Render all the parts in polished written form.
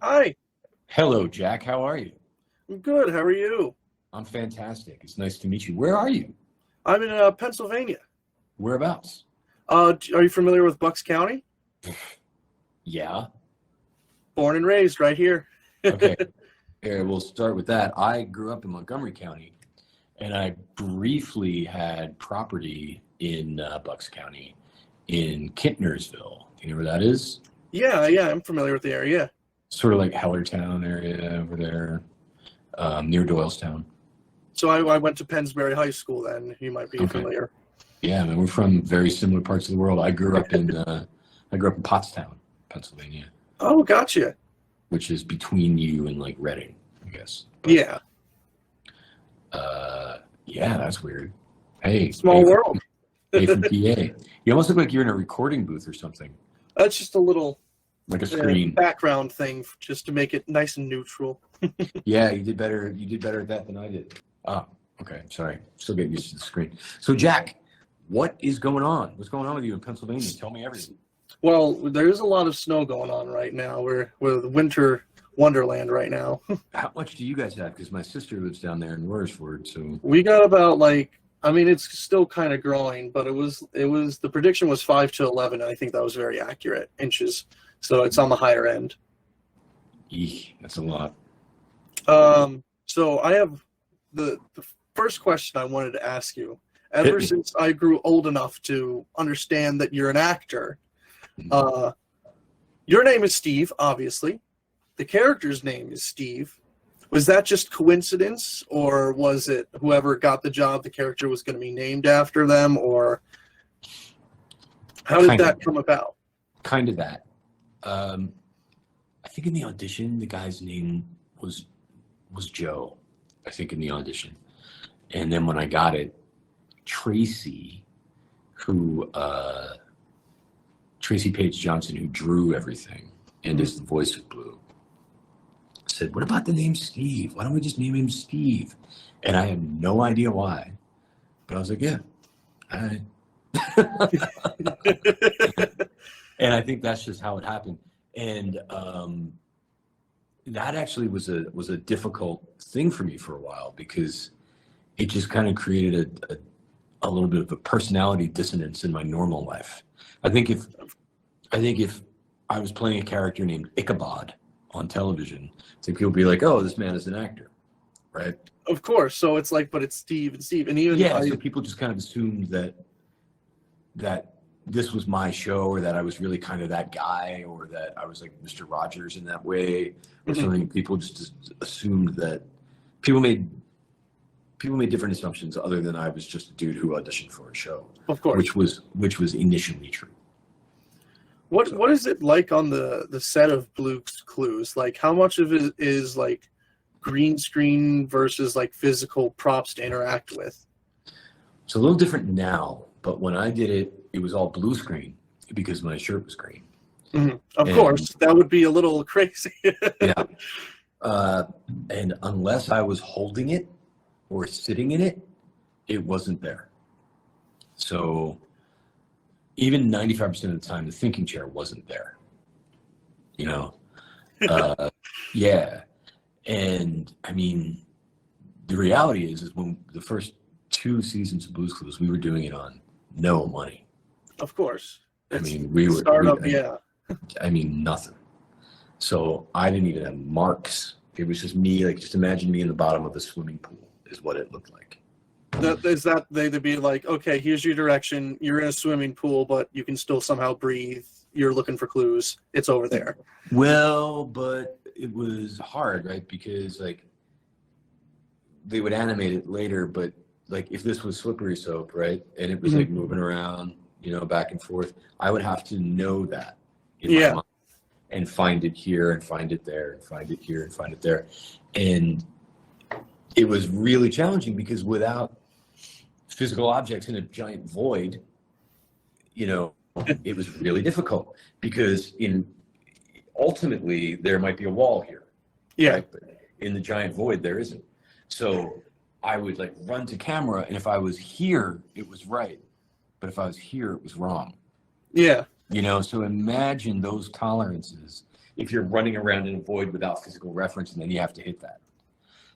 Hi, Hello, Jack. How are you? I'm good. How are you? I'm fantastic. It's nice to meet you. Where are you? I'm in Pennsylvania. Whereabouts? Are you familiar with Bucks County? Yeah. Born and raised right here. Okay. Here, we'll start with that. I grew up in Montgomery County, and I briefly had property in Bucks County in Kintnersville. Do you know where that is? Yeah, I'm familiar with the area. Sort of like Hellertown area over there, near Doylestown. So I went to Pennsbury High School then. You might be Okay. familiar. Yeah, man, we're from very similar parts of the world. I grew up in Pottstown, Pennsylvania, Oh, gotcha. which is between you and like Reading, I guess. But Yeah, yeah, that's weird. Hey, small world. hey from PA. You almost look like you're in a recording booth or something, That's just a little like a screen. background thing just to make it nice and neutral. Yeah, you did better. You did better at that than I did. Oh, okay. Sorry. Still getting used to the screen. So, Jack, what is going on? What's going on with you in Pennsylvania? Tell me everything. Well, there's a lot of snow going on right now. We're the winter wonderland right now. How much do you guys have? Because my sister lives down there in Royersford, so We got about I mean, it's still kind of growing, but the prediction was 5 to 11, and I think that was very accurate inches. So it's on the higher end. that's a lot. So I have the first question I wanted to ask you. Hit Ever me. since I grew old enough to understand that you're an actor, uh, your name is Steve, obviously. The character's name is Steve. Was that just coincidence, or was it whoever got the job, the character was going to be named after them, or how did Kind that of, come about? kind of that. I think in the audition, the guy's name was Joe. I think in the audition, and then when I got it, Tracy, who Tracy Page Johnson, who drew everything and is the voice of Blue, said, "What about the name Steve? Why don't we just name him Steve?" And I had no idea why, but I was like, "Yeah, all right." And I think that's just how it happened. And that actually was a difficult thing for me for a while because it just kind of created a little bit of a personality dissonance in my normal life. I think if I was playing a character named Ichabod on television, I think people would be like, "Oh, this man is an actor," right? Of course. So it's like, but it's Steve and Steve, and even Yeah, so people just kind of assumed that this was my show, or that I was really kind of that guy, or that I was like Mr. Rogers in that way, or something. People just assumed that people made different assumptions other than I was just a dude who auditioned for a show, of course. which was initially true. What is it like on the set of Blue's Clues? Like, how much of it is like green screen versus like physical props to interact with? It's a little different now, but when I did it, it was all blue screen because my shirt was green. Of And course, that would be a little crazy. yeah, and unless I was holding it or sitting in it, it wasn't there. So even 95% of the time, the thinking chair wasn't there. You know, yeah. And I mean, the reality is when the first 2 seasons of Blue's Clues, we were doing it on no money. Of course. I It's mean, we were, startup, yeah. I mean, nothing. So I didn't even have marks. It was just me, like, just imagine me in the bottom of the swimming pool is what it looked like. That they'd be like, okay, here's your direction. You're in a swimming pool, but you can still somehow breathe. You're looking for clues. It's over there. Well, but it was hard, right? Because like they would animate it later, but like if this was slippery soap, right? And it was like moving around, back and forth, I would have to know that in my mind and find it here and find it there and find it here and find it there. And it was really challenging because without physical objects in a giant void, it was really difficult because ultimately there might be a wall here. Yeah. Right? But in the giant void, there isn't. So I would like run to camera, and if I was here, it was right. But if I was here, it was wrong. Yeah. So imagine those tolerances if you're running around in a void without physical reference, and then you have to hit that.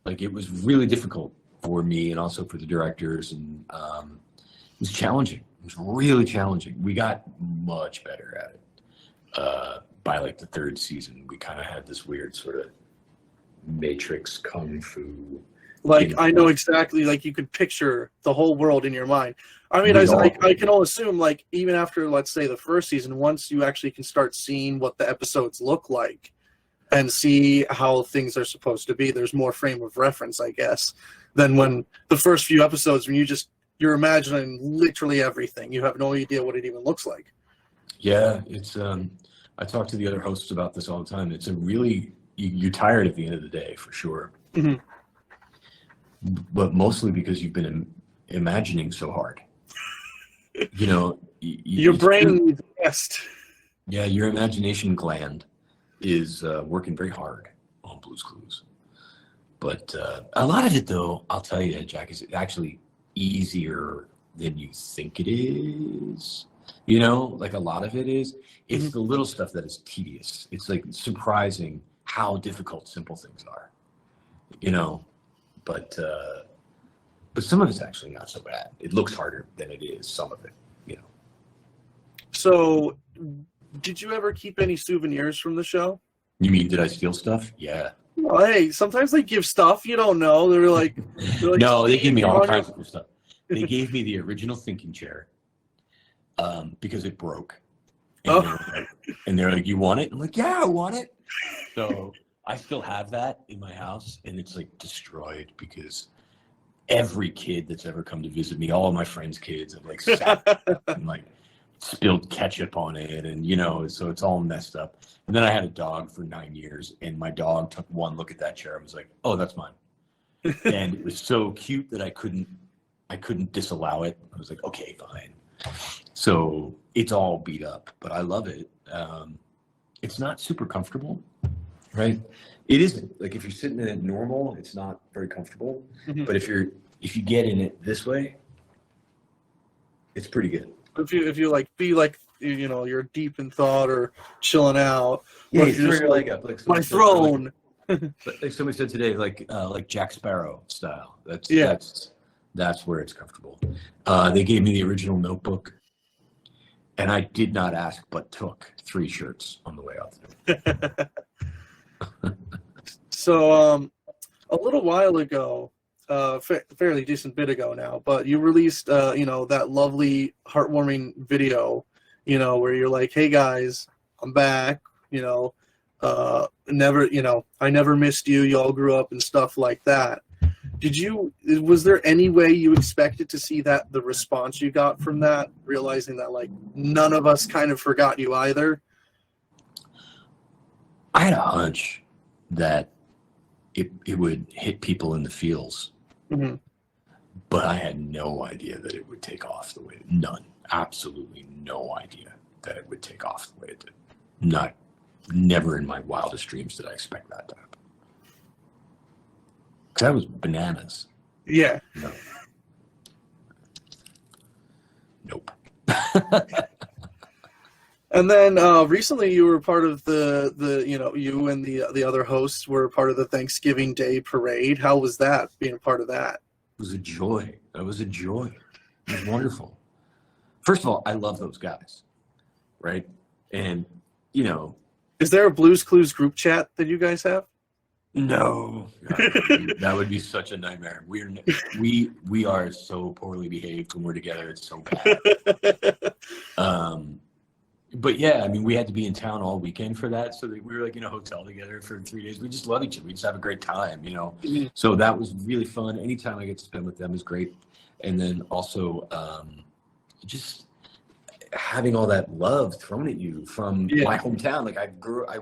Like, it was really difficult for me and also for the directors, and it was challenging. It was really challenging. We got much better at it. By like the third season, we kind of had this weird sort of Matrix kung fu. Like, I know exactly, like, you could picture the whole world in your mind. I mean, I can all assume, like, even after, let's say, the first season, once you actually can start seeing what the episodes look like and see how things are supposed to be, there's more frame of reference, I guess, than when the first few episodes, when you're imagining literally everything. You have no idea what it even looks like. Yeah, it's, I talk to the other hosts about this all the time. It's a really, you're tired at the end of the day, for sure. Mm-hmm. But mostly because you've been imagining so hard. You know, your brain needs rest. Yeah, your imagination gland is working very hard on Blue's Clues. But a lot of it, though, I'll tell you, Jack, is actually easier than you think it is. You know, like a lot of it is. It's the little stuff that is tedious. It's like surprising how difficult simple things are. You know. But some of it's actually not so bad. It looks harder than it is, some of it, you know. So, did you ever keep any souvenirs from the show? You mean, did I steal stuff? Yeah. Well, hey, sometimes they give stuff you don't know. They're like no, they gave me all kinds of cool stuff. They gave me the original thinking chair because it broke. And they're like, you want it? I'm like, yeah, I want it. So I still have that in my house, and it's like destroyed because every kid that's ever come to visit me, all of my friends' kids have like sat and like spilled ketchup on it, and you know, so it's all messed up. And then I had a dog for 9 years, and my dog took one look at that chair and was like, "Oh, that's mine." And it was so cute that I couldn't disallow it. I was like, "Okay, fine." So it's all beat up, but I love it. It's not super comfortable. Right, it isn't. Like if you're sitting in it normal, it's not very comfortable. Mm-hmm. But if you get in it this way, it's pretty good. If you like be like, you know, you're deep in thought or chilling out, yeah, you throw your leg up like my throne. Like somebody said today, like Jack Sparrow style. That's where it's comfortable. They gave me the original Notebook, and I did not ask, but took 3 shirts on the way out the door. So, a little while ago, fairly decent bit ago now, but you released, you know, that lovely, heartwarming video, you know, where you're like, "Hey guys, I'm back," you know, I never missed you. Y'all grew up and stuff like that. Was there any way you expected to see the response you got from that, realizing that like none of us kind of forgot you either? I had a hunch that it would hit people in the feels, but I had no idea that it would take off the way absolutely no idea that it would take off the way it did. Never in my wildest dreams did I expect that to happen. Because that was bananas. Yeah. No. Nope. And then recently you were part of the you know, you and the other hosts were part of the Thanksgiving Day parade. How was that, being a part of that? It was a joy. That was a joy. It was wonderful. First of all, I love those guys, right? And, you know. Is there a Blue's Clues group chat that you guys have? No. That would be such a nightmare. We are so poorly behaved when we're together. It's so bad. But yeah, I mean, we had to be in town all weekend for that. So that we were like in a hotel together for 3 days. We just love each other. We just have a great time, you know? Mm-hmm. So that was really fun. Anytime I get to spend with them is great. And then also just having all that love thrown at you from my hometown. Like I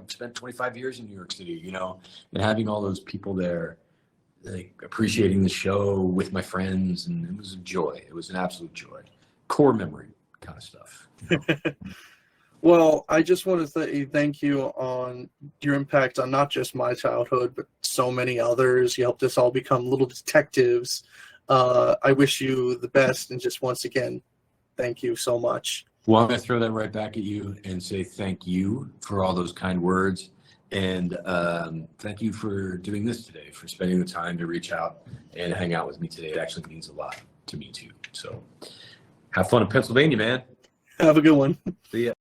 spent 25 years in New York City, you know, and having all those people there, like appreciating the show with my friends. And it was a joy. It was an absolute joy. Core memory kind of stuff. You know? Well, I just want to say thank you on your impact on not just my childhood, but so many others. You helped us all become little detectives. I wish you the best, and just once again, thank you so much. Well, I'm going to throw that right back at you and say thank you for all those kind words. And thank you for doing this today, for spending the time to reach out and hang out with me today. It actually means a lot to me too. So have fun in Pennsylvania, man. Have a good one. See ya.